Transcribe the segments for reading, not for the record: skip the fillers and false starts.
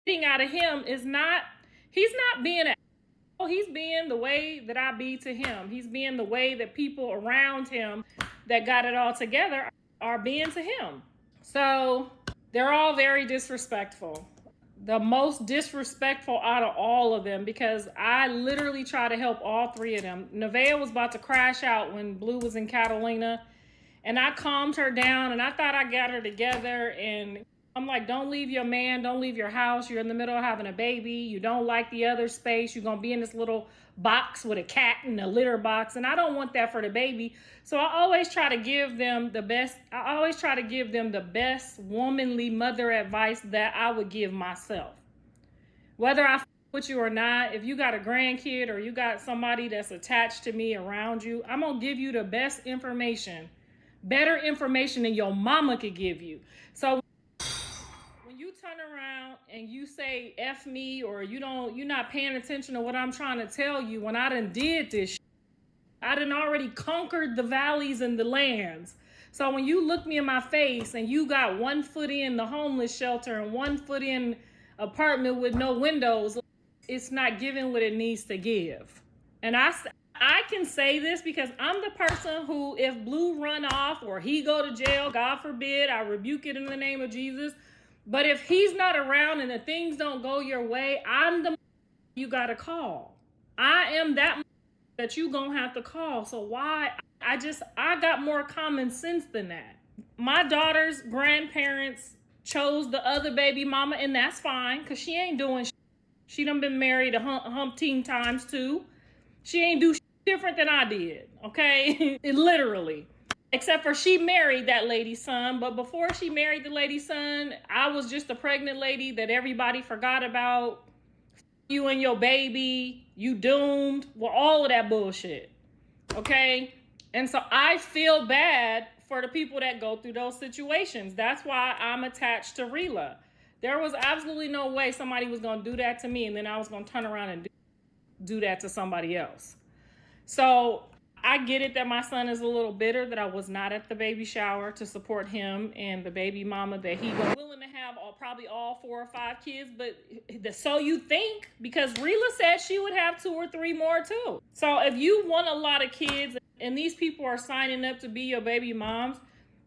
out of him is not, he's not being he's being the way that I be to him. He's being the way that people around him that got it all together are being to him. So they're all very disrespectful. The most disrespectful out of all of them, because I literally try to help all three of them. Nevaeh was about to crash out when Blue was in Catalina, and I calmed her down, and I thought I got her together, and I'm like, don't leave your man, don't leave your house. You're in the middle of having a baby. You don't like the other space. You're going to be in this little box with a cat in a litter box. And I don't want that for the baby. So I always try to give them the best. I always try to give them the best womanly mother advice that I would give myself. Whether I with you or not, if you got a grandkid or you got somebody that's attached to me around you, I'm going to give you the best information, better information than your mama could give you. So you turn around and you say F me, or you're not paying attention to what I'm trying to tell you, when I done did this shit. I done already conquered the valleys and the lands. So when you look me in my face and you got 1 foot in the homeless shelter and 1 foot in apartment with no windows, it's not giving what it needs to give. And I can say this because I'm the person who, if Blue run off or he go to jail, God forbid, I rebuke it in the name of Jesus. But if he's not around and the things don't go your way, I'm the you got to call. I am that you going to have to call. So why? I got more common sense than that. My daughter's grandparents chose the other baby mama, and that's fine because she ain't doing shit. She done been married a humpteen times too. She ain't do shit different than I did, okay? Literally. Except for she married that lady's son. But before she married the lady's son, I was just a pregnant lady that everybody forgot about. You and your baby, you doomed. Well, all of that bullshit. Okay? And so I feel bad for the people that go through those situations. That's why I'm attached to Rela. There was absolutely no way somebody was going to do that to me and then I was going to turn around and do that to somebody else. So I get it that my son is a little bitter that I was not at the baby shower to support him and the baby mama that he was willing to have probably all 4 or 5 kids, but so you think, because Rela said she would have 2 or 3 more too. So if you want a lot of kids and these people are signing up to be your baby moms,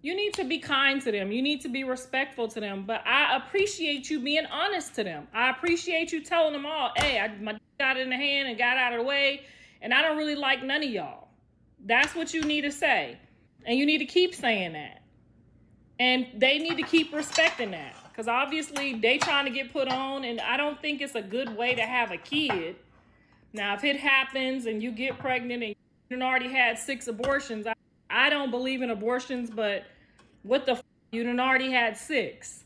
you need to be kind to them. You need to be respectful to them. But I appreciate you being honest to them. I appreciate you telling them all, hey, my got it in the hand and got out of the way, and I don't really like none of y'all. That's what you need to say. And you need to keep saying that. And they need to keep respecting that. Because obviously they trying to get put on, and I don't think it's a good way to have a kid. Now, if it happens and you get pregnant and you already had 6 abortions, I don't believe in abortions, but what the you done already had 6.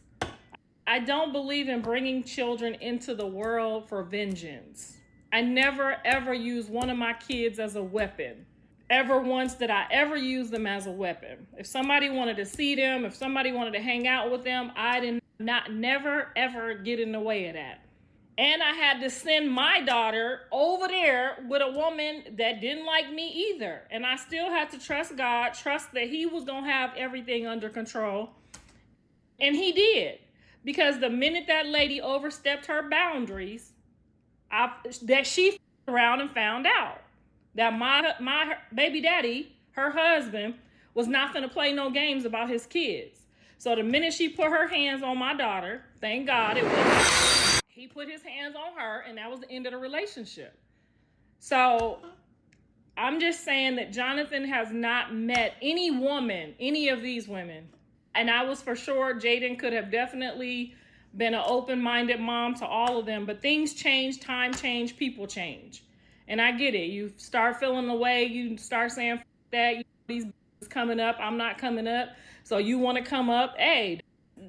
I don't believe in bringing children into the world for vengeance. I never, ever use one of my kids as a weapon. Ever once did I ever use them as a weapon. If somebody wanted to see them, if somebody wanted to hang out with them, I did never, ever get in the way of that. And I had to send my daughter over there with a woman that didn't like me either. And I still had to trust God, trust that he was going to have everything under control. And he did. Because the minute that lady overstepped her boundaries, that she around and found out that my baby daddy, her husband, was not going to play no games about his kids. So the minute she put her hands on my daughter, thank God it was, he put his hands on her, and that was the end of the relationship. So I'm just saying that Jonathan has not met any woman, any of these women. And I was for sure Jaidyn could have definitely been an open-minded mom to all of them. But things change, time change, people change. And I get it. You start feeling the way, you start saying that these coming up, I'm not coming up. So you want to come up, hey,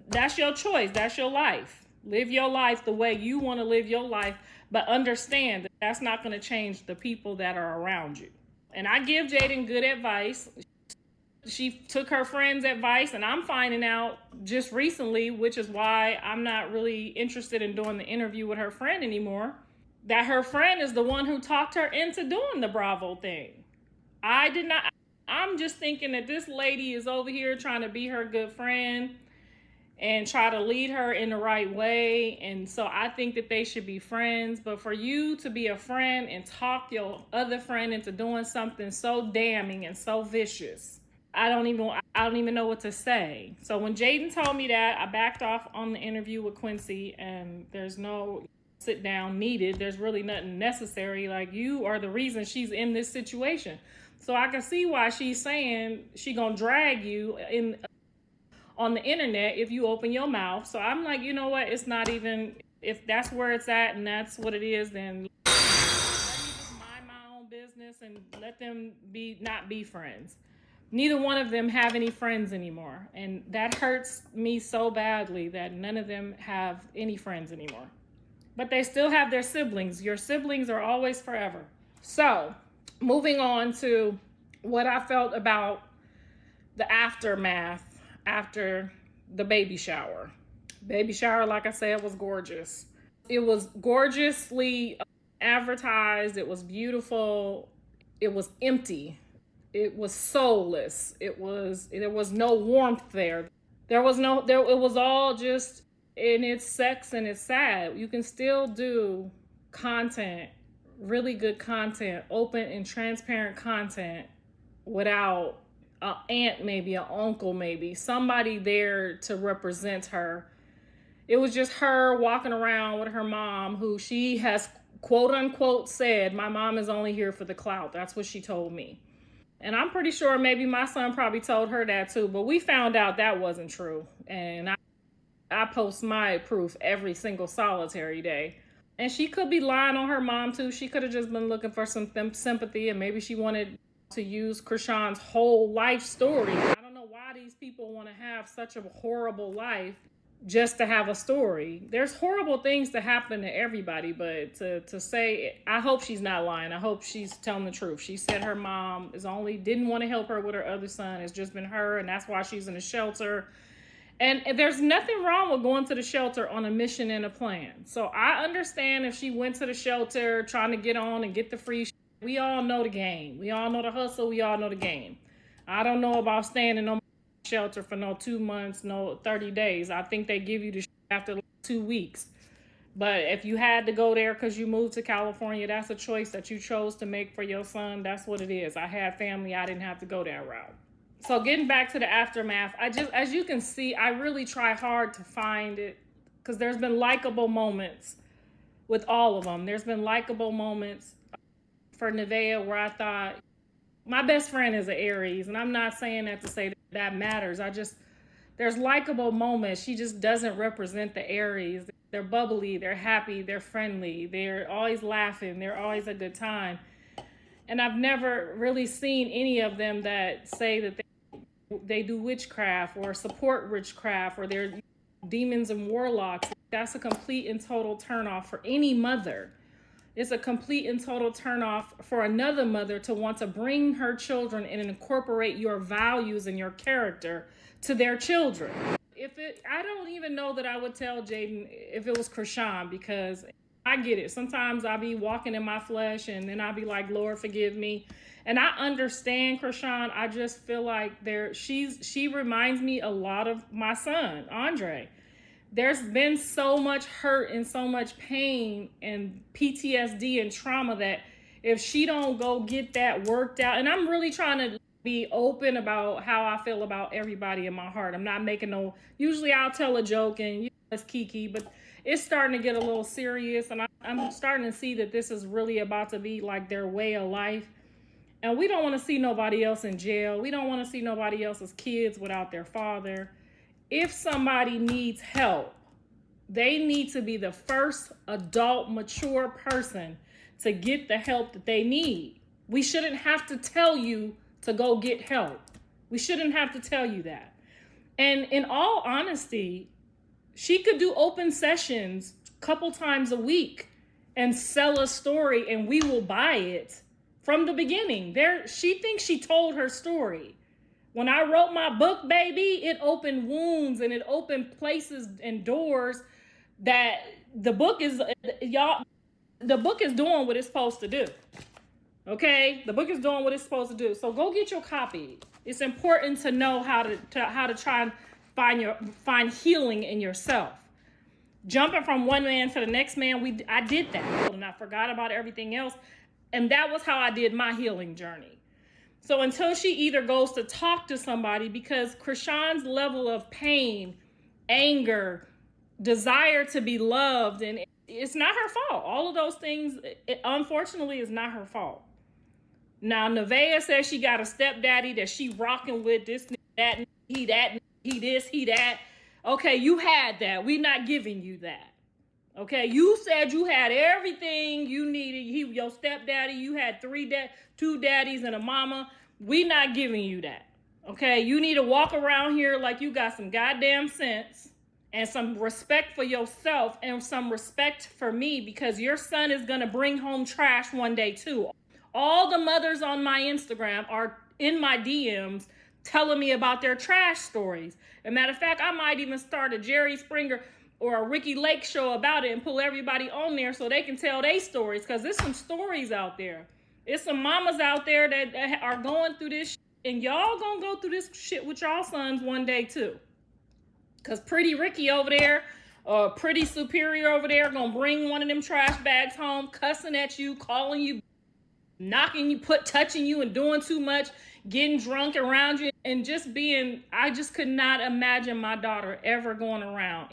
that's your choice. That's your life. Live your life the way you want to live your life, but understand that that's not going to change the people that are around you. And I give Jaidyn good advice. She took her friend's advice, and I'm finding out just recently, which is why I'm not really interested in doing the interview with her friend anymore, that her friend is the one who talked her into doing the Bravo thing. I did not. I'm just thinking that this lady is over here trying to be her good friend. and try to lead her in the right way. And so I think that they should be friends. But for you to be a friend and talk your other friend into doing something so damning and so vicious, I don't even know what to say. So when Jaidyn told me that, I backed off on the interview with Quincy, and there's no sit down needed. There's really nothing necessary. Like, you are the reason she's in this situation. So I can see why she's saying she gonna drag you in on the internet if you open your mouth. So I'm like, you know what? It's not even, if that's where it's at and that's what it is, then let me just mind my own business and let them not be friends. Neither one of them have any friends anymore. And that hurts me so badly that none of them have any friends anymore. But they still have their siblings. Your siblings are always forever. So moving on to what I felt about the aftermath after the baby shower. Baby shower, like I said, was gorgeous. It was gorgeously advertised. It was beautiful. It was empty. It was soulless. There was no warmth there. It was all just in its sex and it's sad. You can still do content, really good content, open and transparent content without an aunt, maybe an uncle, maybe somebody there to represent her. It was just her walking around with her mom, who she has quote unquote said, my mom is only here for the clout. That's what she told me. And I'm pretty sure maybe my son probably told her that too, but we found out that wasn't true. And I post my proof every single solitary day. And she could be lying on her mom too. She could have just been looking for some sympathy, and maybe she wanted to use Chrisean's whole life story. I don't know why these people want to have such a horrible life just to have a story. There's horrible things to happen to everybody, but to say, I hope she's not lying. I hope she's telling the truth. She said her mom didn't want to help her with her other son. It's just been her, and that's why she's in a shelter. And there's nothing wrong with going to the shelter on a mission and a plan. So I understand if she went to the shelter trying to get on and get the free. We all know the game. We all know the hustle. We all know the game. I don't know about staying in no shelter for no 2 months, no 30 days. I think they give you the after 2 weeks. But if you had to go there because you moved to California, that's a choice that you chose to make for your son. That's what it is. I had family. I didn't have to go that route. So getting back to the aftermath, as you can see, I really try hard to find it, because there's been likable moments with all of them. There's been likable moments for Nevaeh where I thought, my best friend is an Aries, and I'm not saying that to say that matters. There's likable moments. She just doesn't represent the Aries. They're bubbly, they're happy, they're friendly, they're always laughing, they're always a good time. And I've never really seen any of them that say that they do witchcraft or support witchcraft or they're demons and warlocks. That's a complete and total turnoff for any mother. It's a complete and total turnoff for another mother to want to bring her children and incorporate your values and your character to their children. I don't even know that I would tell Jaidyn if it was Chrisean, because I get it. Sometimes I'll be walking in my flesh and then I'll be like, Lord, forgive me. And I understand Chrisean. I just feel like she reminds me a lot of my son, Andre. There's been so much hurt and so much pain and PTSD and trauma that if she don't go get that worked out, and I'm really trying to be open about how I feel about everybody in my heart. I'm not making usually I'll tell a joke and it's Kiki, but it's starting to get a little serious, and I'm starting to see that this is really about to be like their way of life. And we don't want to see nobody else in jail. We don't want to see nobody else's kids without their father. If somebody needs help, they need to be the first adult, mature person to get the help that they need. We shouldn't have to tell you to go get help. We shouldn't have to tell you that. And in all honesty, she could do open sessions a couple times a week and sell a story, and we will buy it from the beginning. She thinks she told her story. When I wrote my book, baby, it opened wounds and it opened places and doors that the book is doing what it's supposed to do. Okay? The book is doing what it's supposed to do. So go get your copy. It's important to know how to try and find healing in yourself. Jumping from one man to the next man, I did that, and I forgot about everything else. And that was how I did my healing journey. So until she either goes to talk to somebody, because Chrisean's level of pain, anger, desire to be loved, and it's not her fault. All of those things, unfortunately, is not her fault. Now, Nevaeh says she got a stepdaddy that she rocking with, this, that, he this, he that. Okay, you had that. We're not giving you that. Okay, you said you had everything you needed. Your stepdaddy, you had two daddies and a mama. We not giving you that. Okay, you need to walk around here like you got some goddamn sense and some respect for yourself and some respect for me, because your son is gonna bring home trash one day too. All the mothers on my Instagram are in my DMs telling me about their trash stories. As a matter of fact, I might even start a Jerry Springer or a Ricky Lake show about it and pull everybody on there so they can tell their stories, because there's some stories out there. There's some mamas out there that are going through this shit, and y'all gonna go through this shit with y'all sons one day too. Because Pretty Ricky over there, Pretty Superior over there, gonna bring one of them trash bags home, cussing at you, calling you, knocking you, touching you and doing too much, getting drunk around you, and just being, I just could not imagine my daughter ever going around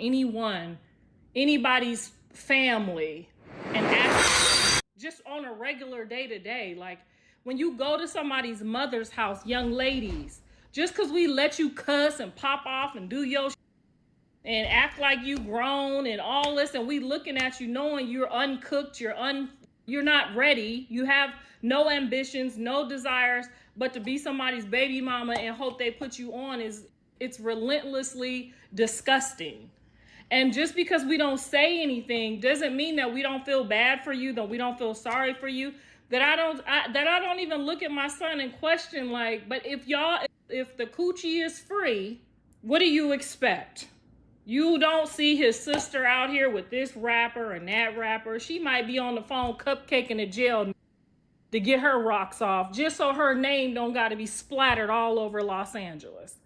anybody's family and acting just on a regular day-to-day. Like, when you go to somebody's mother's house, young ladies, just because we let you cuss and pop off and do your shit and act like you grown and all this, and we looking at you knowing you're uncooked, you're not ready, you have no ambitions, no desires, but to be somebody's baby mama and hope they put you on it's relentlessly disgusting. And just because we don't say anything doesn't mean that we don't feel bad for you, that we don't feel sorry for you, that I don't even look at my son and question, like, but if the coochie is free, what do you expect? You don't see his sister out here with this rapper and that rapper. She might be on the phone cupcaking in jail to get her rocks off, just so her name don't got to be splattered all over Los Angeles.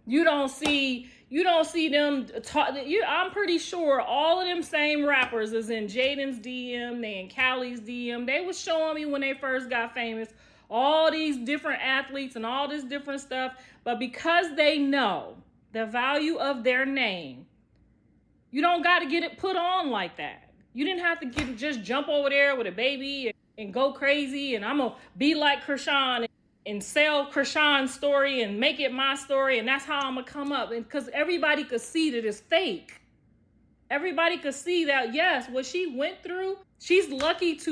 You don't see them talk. I'm pretty sure all of them same rappers is in Jaidyn's DM, they in Callie's DM. They was showing me when they first got famous, all these different athletes and all this different stuff. But because they know the value of their name, you don't got to get it put on like that. You didn't have to just jump over there with a baby and go crazy, and I'm going to be like Chrisean and sell Chrisean's story and make it my story, and that's how I'm going to come up. And because everybody could see that it's fake. Everybody could see that, yes, what she went through, she's lucky to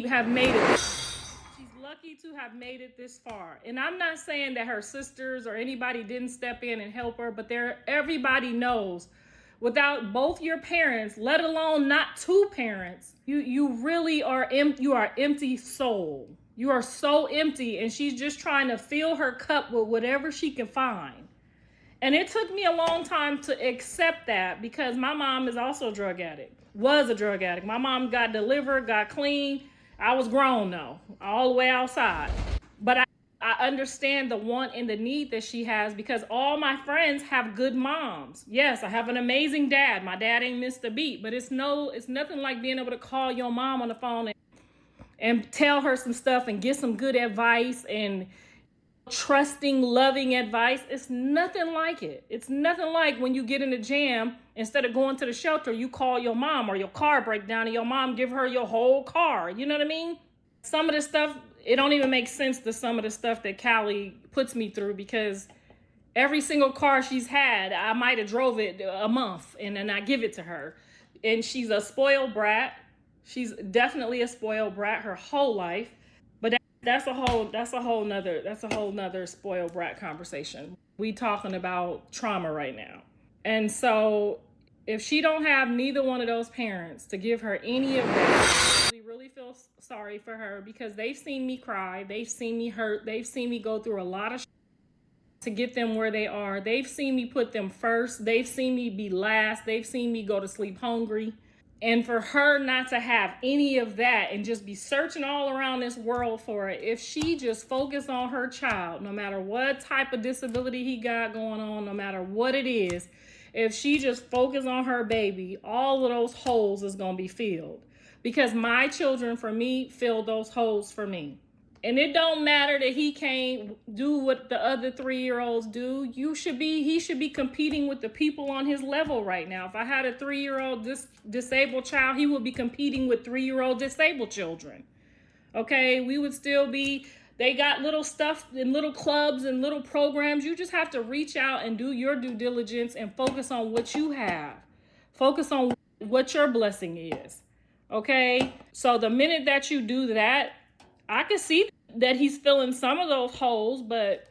have made it. She's lucky to have made it this far. And I'm not saying that her sisters or anybody didn't step in and help her, but everybody knows, without both your parents, let alone not two parents, you really are empty soul. You are so empty, and she's just trying to fill her cup with whatever she can find. And it took me a long time to accept that, because my mom is also a drug addict, was a drug addict. My mom got delivered, got clean. I was grown though, all the way outside. But I understand the want and the need that she has, because all my friends have good moms. Yes, I have an amazing dad. My dad ain't missed a beat, but it's nothing like being able to call your mom on the phone and tell her some stuff and get some good advice and trusting, loving advice. It's nothing like it. It's nothing like when you get in a jam, instead of going to the shelter, you call your mom, or your car break down and your mom give her your whole car. You know what I mean? Some of the stuff, it don't even make sense to some of the stuff that Callie puts me through, because every single car she's had, I might have drove it a month and then I give it to her. And she's a spoiled brat. She's definitely a spoiled brat her whole life. But that's a whole nother spoiled brat conversation. We talking about trauma right now. And so if she don't have neither one of those parents to give her any of that, we really feel sorry for her, because they've seen me cry, they've seen me hurt, they've seen me go through a lot of shit to get them where they are. They've seen me put them first, they've seen me be last, they've seen me go to sleep hungry. And for her not to have any of that and just be searching all around this world for it, if she just focused on her child, no matter what type of disability he got going on, no matter what it is, if she just focused on her baby, all of those holes is going to be filled. Because my children, for me, filled those holes for me. And it don't matter that he can't do what the other 3-year-olds do. He should be competing with the people on his level right now. If I had a 3-year-old disabled child, he would be competing with 3-year-old disabled children. Okay, we would still be, they got little stuff and little clubs and little programs. You just have to reach out and do your due diligence and focus on what you have. Focus on what your blessing is. Okay, so the minute that you do that, I can see that he's filling some of those holes, but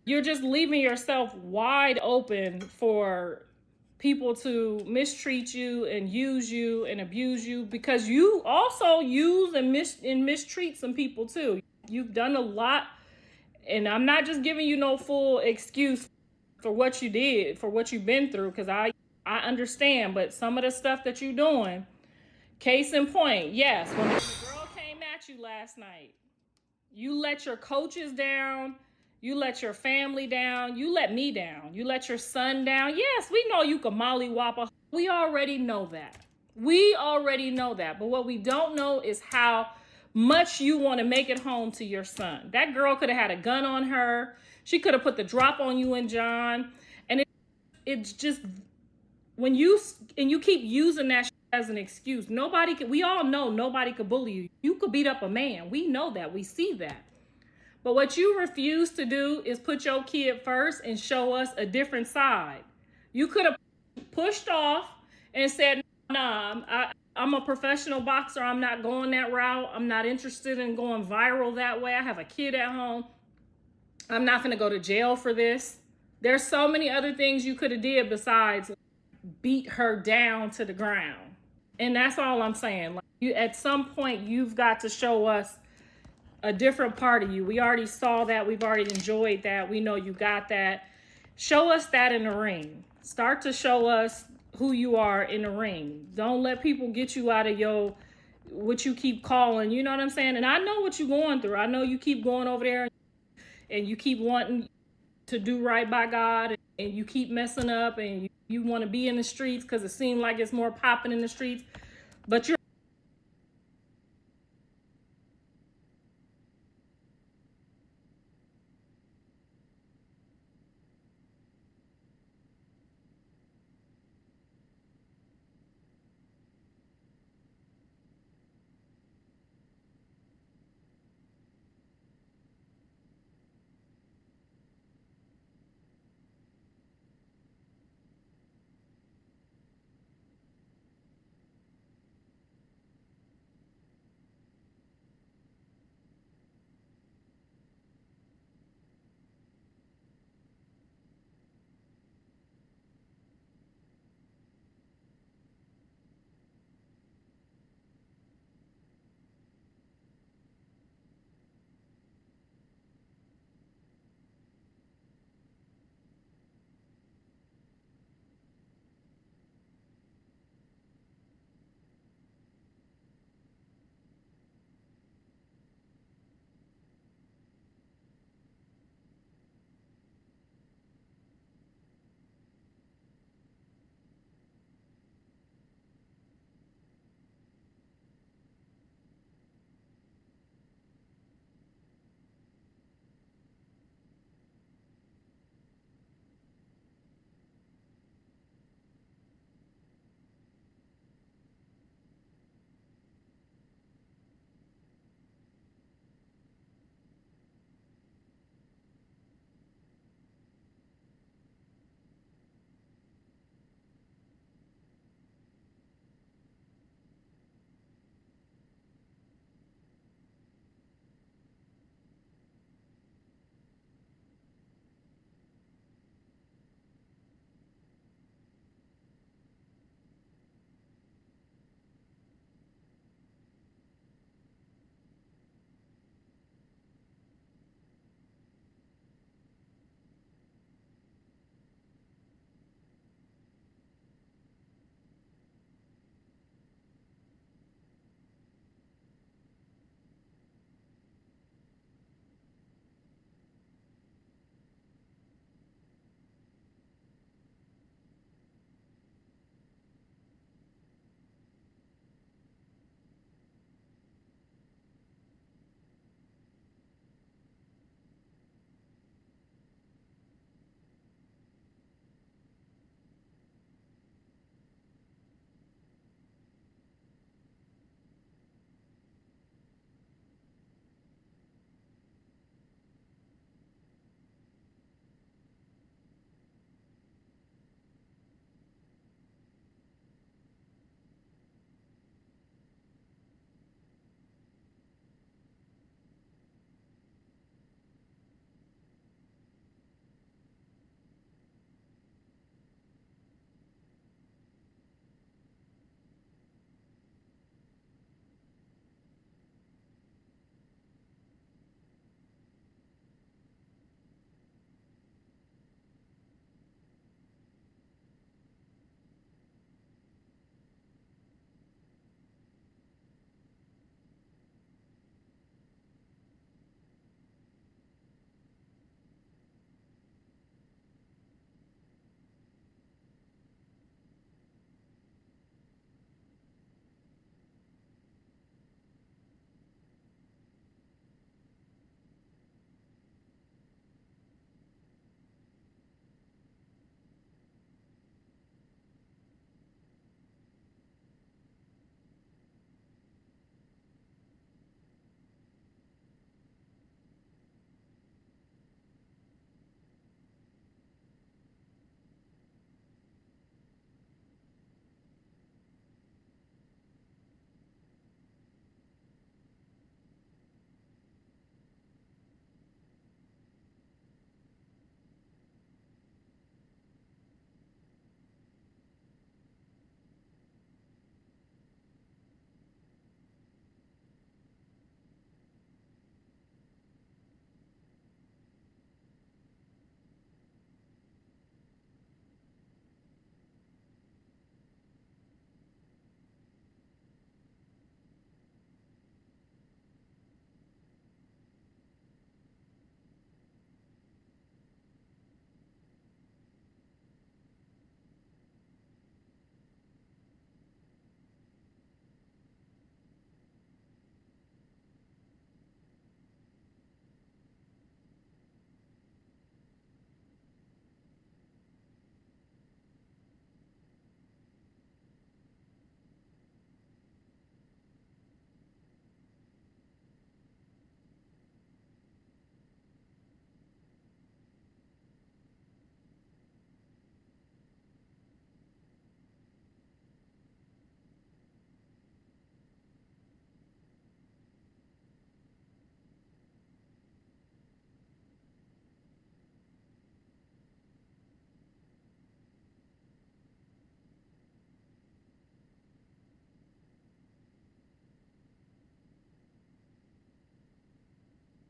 you're just leaving yourself wide open for people to mistreat you and use you and abuse you, because you also use and mistreat some people too. You've done a lot, and I'm not just giving you no full excuse for what you did, for what you've been through, because I understand, but some of the stuff that you're doing, case in point, yes, when the girl came at you last night, you let your coaches down, you let your family down, you let me down, you let your son down. Yes, we know you can mollywop a. We already know that. But what we don't know is how much you want to make it home to your son. That girl could have had a gun on her. She could have put the drop on you and John. And it's just, when you keep using that as an excuse. We all know nobody could bully you. You could beat up a man. We know that. We see that. But what you refuse to do is put your kid first and show us a different side. You could have pushed off and said, nah, I'm a professional boxer. I'm not going that route. I'm not interested in going viral that way. I have a kid at home. I'm not going to go to jail for this. There's so many other things you could have did besides beat her down to the ground. And that's all I'm saying. Like, at some point, you've got to show us a different part of you. We already saw that. We've already enjoyed that. We know you got that. Show us that in the ring. Start to show us who you are in the ring. Don't let people get you out of what you keep calling. You know what I'm saying? And I know what you're going through. I know you keep going over there and you keep wanting to do right by God, and you keep messing up, and you want to be in the streets because it seems like it's more popping in the streets. But you're